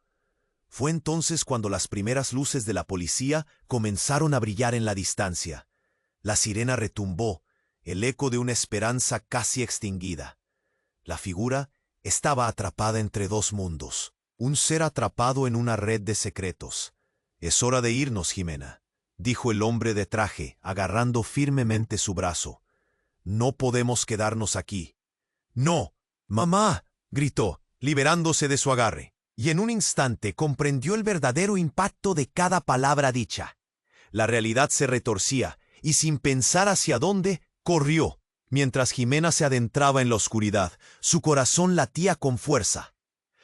Fue entonces cuando las primeras luces de la policía comenzaron a brillar en la distancia. La sirena retumbó, el eco de una esperanza casi extinguida. La figura estaba atrapada entre dos mundos, un ser atrapado en una red de secretos. «Es hora de irnos, Jimena», dijo el hombre de traje, agarrando firmemente su brazo. «No podemos quedarnos aquí». «No, mamá», gritó, liberándose de su agarre, y en un instante comprendió el verdadero impacto de cada palabra dicha. La realidad se retorcía, y sin pensar hacia dónde, corrió. Mientras Jimena se adentraba en la oscuridad, su corazón latía con fuerza.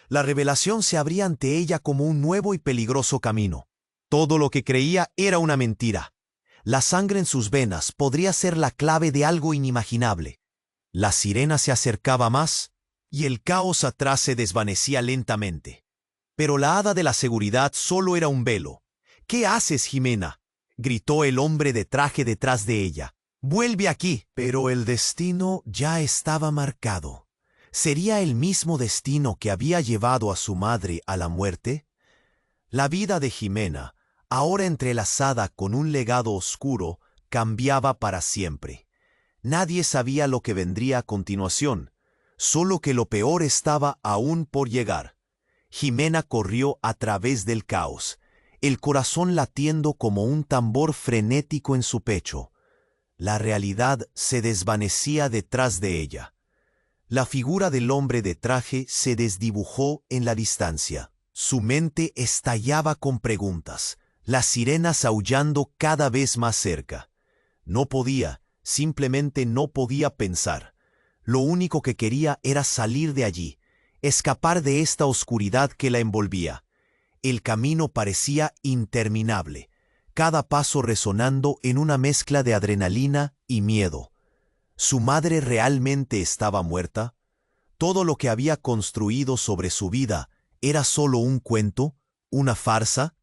La revelación se abría ante ella como un nuevo y peligroso camino. Todo lo que creía era una mentira. La sangre en sus venas podría ser la clave de algo inimaginable. La sirena se acercaba más, y el caos atrás se desvanecía lentamente. Pero la hada de la seguridad solo era un velo. «¿Qué haces, Jimena?», gritó el hombre de traje detrás de ella. «Vuelve aquí». Pero el destino ya estaba marcado. ¿Sería el mismo destino que había llevado a su madre a la muerte? La vida de Jimena, ahora entrelazada con un legado oscuro, cambiaba para siempre. Nadie sabía lo que vendría a continuación, solo que lo peor estaba aún por llegar. Jimena corrió a través del caos, el corazón latiendo como un tambor frenético en su pecho. La realidad se desvanecía detrás de ella. La figura del hombre de traje se desdibujó en la distancia. Su mente estallaba con preguntas, las sirenas aullando cada vez más cerca. No podía, simplemente no podía pensar. Lo único que quería era salir de allí, escapar de esta oscuridad que la envolvía. El camino parecía interminable, cada paso resonando en una mezcla de adrenalina y miedo. ¿Su madre realmente estaba muerta? ¿Todo lo que había construido sobre su vida era solo un cuento, una farsa?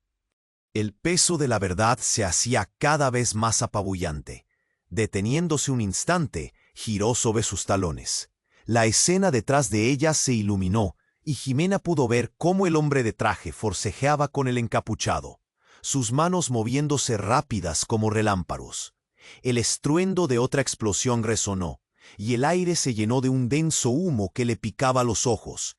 El peso de la verdad se hacía cada vez más apabullante. Deteniéndose un instante, giró sobre sus talones. La escena detrás de ella se iluminó, y Jimena pudo ver cómo el hombre de traje forcejeaba con el encapuchado, sus manos moviéndose rápidas como relámpagos. El estruendo de otra explosión resonó, y el aire se llenó de un denso humo que le picaba los ojos.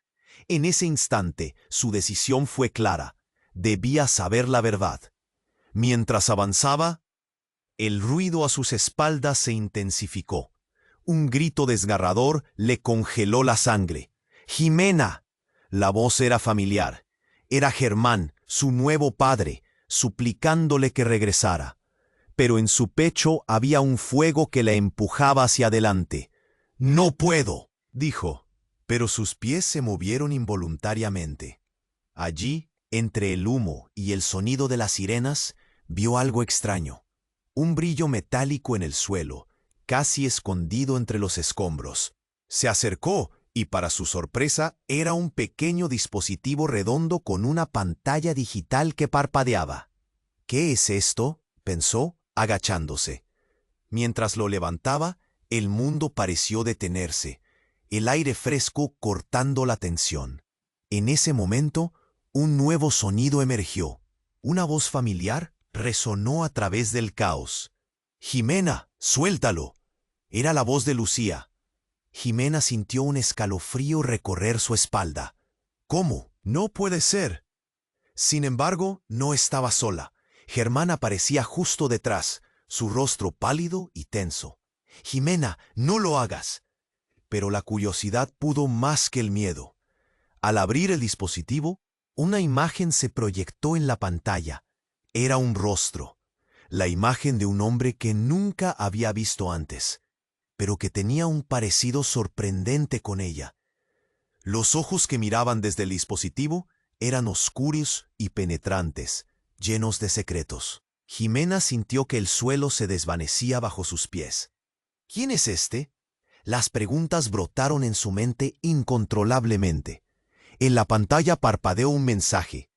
En ese instante, su decisión fue clara. Debía saber la verdad. Mientras avanzaba, el ruido a sus espaldas se intensificó. Un grito desgarrador le congeló la sangre. «¡Jimena!». La voz era familiar. Era Germán, su nuevo padre, suplicándole que regresara. Pero en su pecho había un fuego que la empujaba hacia adelante. «No puedo», dijo, pero sus pies se movieron involuntariamente. Allí, entre el humo y el sonido de las sirenas, vio algo extraño. Un brillo metálico en el suelo, casi escondido entre los escombros. Se acercó y, para su sorpresa, era un pequeño dispositivo redondo con una pantalla digital que parpadeaba. «¿Qué es esto?», pensó, agachándose. Mientras lo levantaba, el mundo pareció detenerse, el aire fresco cortando la tensión. En ese momento, un nuevo sonido emergió. Una voz familiar resonó a través del caos. «Jimena, suéltalo». Era la voz de Lucía. Jimena sintió un escalofrío recorrer su espalda. «¿Cómo? No puede ser». Sin embargo, no estaba sola. Germán aparecía justo detrás, su rostro pálido y tenso. «Jimena, no lo hagas». Pero la curiosidad pudo más que el miedo. Al abrir el dispositivo, una imagen se proyectó en la pantalla. Era un rostro, la imagen de un hombre que nunca había visto antes, pero que tenía un parecido sorprendente con ella. Los ojos que miraban desde el dispositivo eran oscuros y penetrantes, llenos de secretos. Jimena sintió que el suelo se desvanecía bajo sus pies. ¿Quién es este? Las preguntas brotaron en su mente incontrolablemente. En la pantalla parpadeó un mensaje.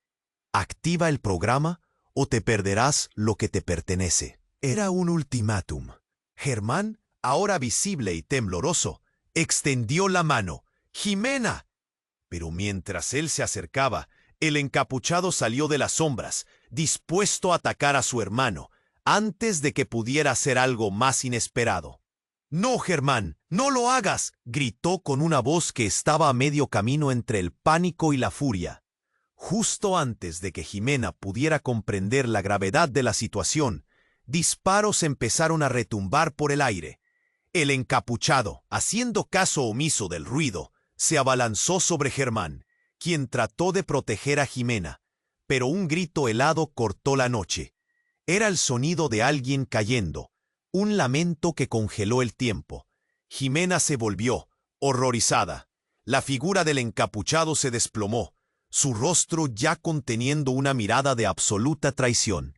Activa el programa o te perderás lo que te pertenece. Era un ultimátum. Germán, ahora visible y tembloroso, extendió la mano. ¡Jimena! Pero mientras él se acercaba, el encapuchado salió de las sombras, dispuesto a atacar a su hermano, antes de que pudiera hacer algo más inesperado. «¡No, Germán! ¡No lo hagas!», gritó con una voz que estaba a medio camino entre el pánico y la furia. Justo antes de que Jimena pudiera comprender la gravedad de la situación, disparos empezaron a retumbar por el aire. El encapuchado, haciendo caso omiso del ruido, se abalanzó sobre Germán, quien trató de proteger a Jimena, pero un grito helado cortó la noche. Era el sonido de alguien cayendo, un lamento que congeló el tiempo. Jimena se volvió, horrorizada. La figura del encapuchado se desplomó, su rostro ya conteniendo una mirada de absoluta traición.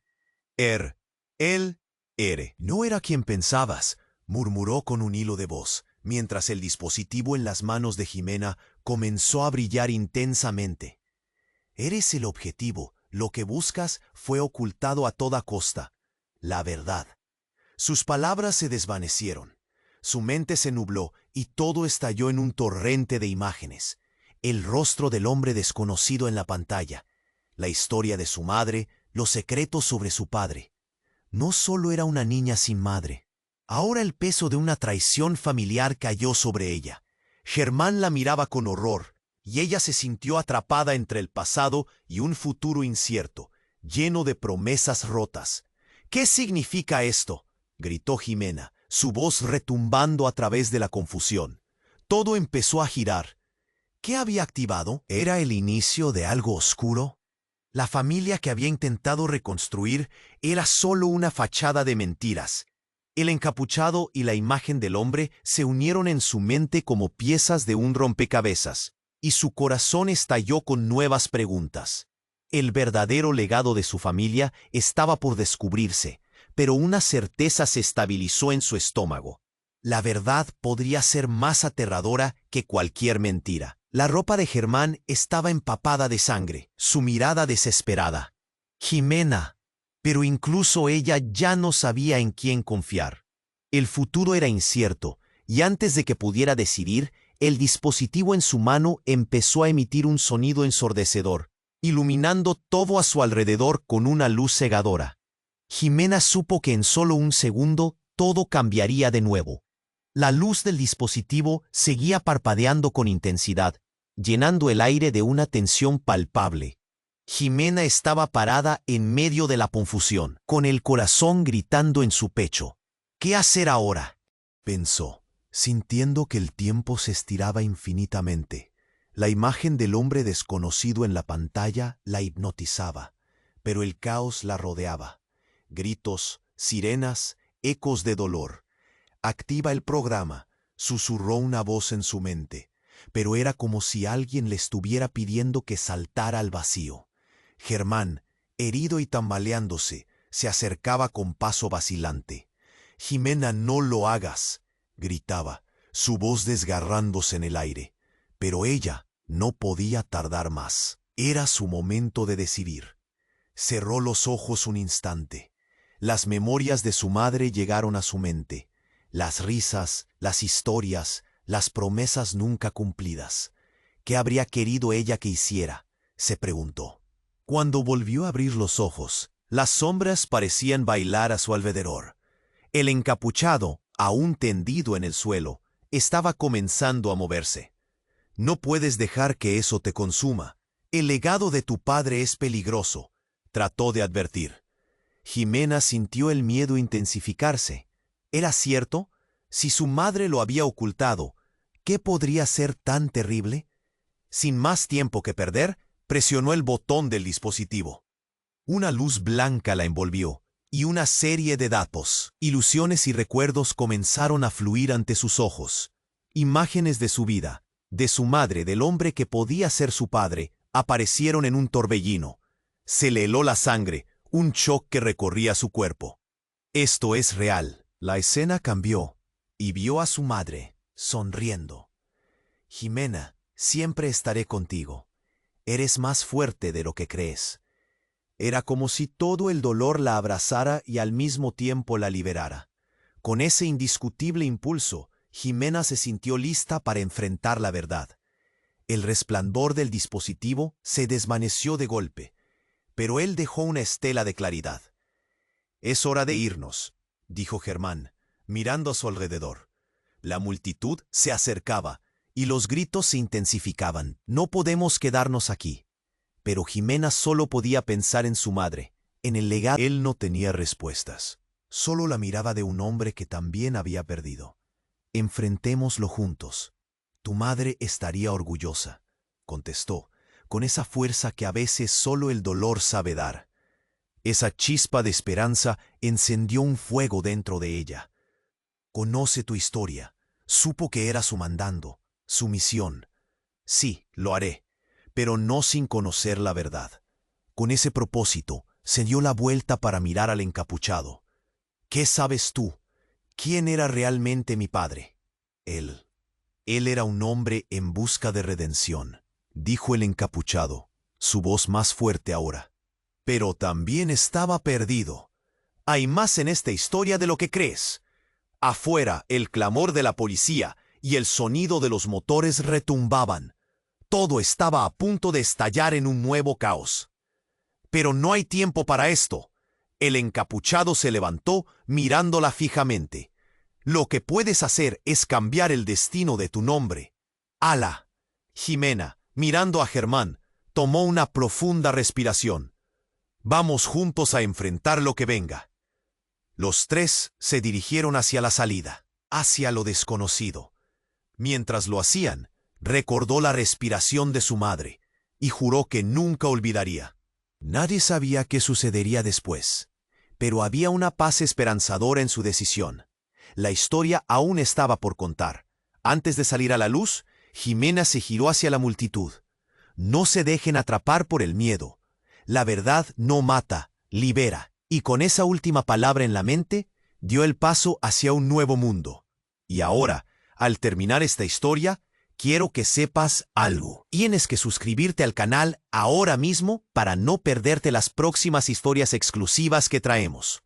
Él, no era quien pensabas, murmuró con un hilo de voz, mientras el dispositivo en las manos de Jimena comenzó a brillar intensamente. Eres el objetivo, lo que buscas fue ocultado a toda costa. La verdad. Sus palabras se desvanecieron. Su mente se nubló y todo estalló en un torrente de imágenes. El rostro del hombre desconocido en la pantalla, la historia de su madre, los secretos sobre su padre. No solo era una niña sin madre. Ahora el peso de una traición familiar cayó sobre ella. Germán la miraba con horror, y ella se sintió atrapada entre el pasado y un futuro incierto, lleno de promesas rotas. «¿Qué significa esto?», gritó Jimena, su voz retumbando a través de la confusión. Todo empezó a girar. ¿Qué había activado? ¿Era el inicio de algo oscuro? La familia que había intentado reconstruir era solo una fachada de mentiras. El encapuchado y la imagen del hombre se unieron en su mente como piezas de un rompecabezas, y su corazón estalló con nuevas preguntas. El verdadero legado de su familia estaba por descubrirse, pero una certeza se estabilizó en su estómago. La verdad podría ser más aterradora que cualquier mentira. La ropa de Germán estaba empapada de sangre, su mirada desesperada. Jimena. Pero incluso ella ya no sabía en quién confiar. El futuro era incierto, y antes de que pudiera decidir, el dispositivo en su mano empezó a emitir un sonido ensordecedor, iluminando todo a su alrededor con una luz cegadora. Jimena supo que en solo un segundo todo cambiaría de nuevo. La luz del dispositivo seguía parpadeando con intensidad, llenando el aire de una tensión palpable. Jimena estaba parada en medio de la confusión, con el corazón gritando en su pecho. «¿Qué hacer ahora?», pensó, sintiendo que el tiempo se estiraba infinitamente. La imagen del hombre desconocido en la pantalla la hipnotizaba, pero el caos la rodeaba. Gritos, sirenas, ecos de dolor. «Activa el programa», susurró una voz en su mente, pero era como si alguien le estuviera pidiendo que saltara al vacío. Germán, herido y tambaleándose, se acercaba con paso vacilante. «Jimena, no lo hagas», gritaba, su voz desgarrándose en el aire. Pero ella no podía tardar más. Era su momento de decidir. Cerró los ojos un instante. Las memorias de su madre llegaron a su mente. Las risas, las historias, las promesas nunca cumplidas. ¿Qué habría querido ella que hiciera?, se preguntó. Cuando volvió a abrir los ojos, las sombras parecían bailar a su alrededor. El encapuchado, aún tendido en el suelo, estaba comenzando a moverse. «No puedes dejar que eso te consuma. El legado de tu padre es peligroso», trató de advertir. Jimena sintió el miedo intensificarse. ¿Era cierto? Si su madre lo había ocultado, ¿qué podría ser tan terrible? Sin más tiempo que perder, presionó el botón del dispositivo. Una luz blanca la envolvió, y una serie de datos, ilusiones y recuerdos comenzaron a fluir ante sus ojos. Imágenes de su vida, de su madre, del hombre que podía ser su padre, aparecieron en un torbellino. Se le heló la sangre, un shock que recorría su cuerpo. «Esto es real». La escena cambió. y vio a su madre, sonriendo. Jimena, siempre estaré contigo. Eres más fuerte de lo que crees. Era como si todo el dolor la abrazara y al mismo tiempo la liberara. Con ese indiscutible impulso, Jimena se sintió lista para enfrentar la verdad. El resplandor del dispositivo se desvaneció de golpe, pero él dejó una estela de claridad. «Es hora de irnos», dijo Germán, mirando a su alrededor. La multitud se acercaba y los gritos se intensificaban. «No podemos quedarnos aquí». Pero Jimena solo podía pensar en su madre, en el legado. Él no tenía respuestas, solo la mirada de un hombre que también había perdido. «Enfrentémoslo juntos. Tu madre estaría orgullosa», contestó, con esa fuerza que a veces solo el dolor sabe dar. Esa chispa de esperanza encendió un fuego dentro de ella. Conoce tu historia. Supo que era su mandando, su misión. «Sí, lo haré», pero no sin conocer la verdad. Con ese propósito, se dio la vuelta para mirar al encapuchado. «¿Qué sabes tú? ¿Quién era realmente mi padre?» Él era un hombre en busca de redención», dijo el encapuchado, su voz más fuerte ahora. «Pero también estaba perdido. Hay más en esta historia de lo que crees». Afuera, el clamor de la policía y el sonido de los motores retumbaban. Todo estaba a punto de estallar en un nuevo caos. «Pero no hay tiempo para esto». El encapuchado se levantó mirándola fijamente. «Lo que puedes hacer es cambiar el destino de tu nombre». «Ala». Jimena, mirando a Germán, tomó una profunda respiración. «Vamos juntos a enfrentar lo que venga». Los tres se dirigieron hacia la salida, hacia lo desconocido. Mientras lo hacían, recordó la respiración de su madre y juró que nunca olvidaría. Nadie sabía qué sucedería después, pero había una paz esperanzadora en su decisión. La historia aún estaba por contar. Antes de salir a la luz, Jimena se giró hacia la multitud. «No se dejen atrapar por el miedo. La verdad no mata, libera». Y con esa última palabra en la mente, dio el paso hacia un nuevo mundo. Y ahora, al terminar esta historia, quiero que sepas algo. Tienes que suscribirte al canal ahora mismo para no perderte las próximas historias exclusivas que traemos.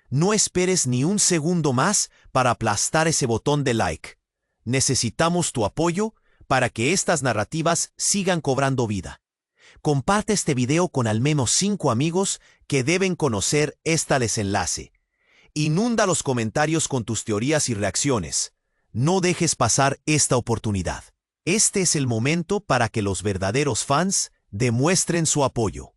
No esperes ni un segundo más para aplastar ese botón de like. Necesitamos tu apoyo para que estas narrativas sigan cobrando vida. Comparte este video con al menos 5 amigos que deben conocer este desenlace. Inunda los comentarios con tus teorías y reacciones. No dejes pasar esta oportunidad. Este es el momento para que los verdaderos fans demuestren su apoyo.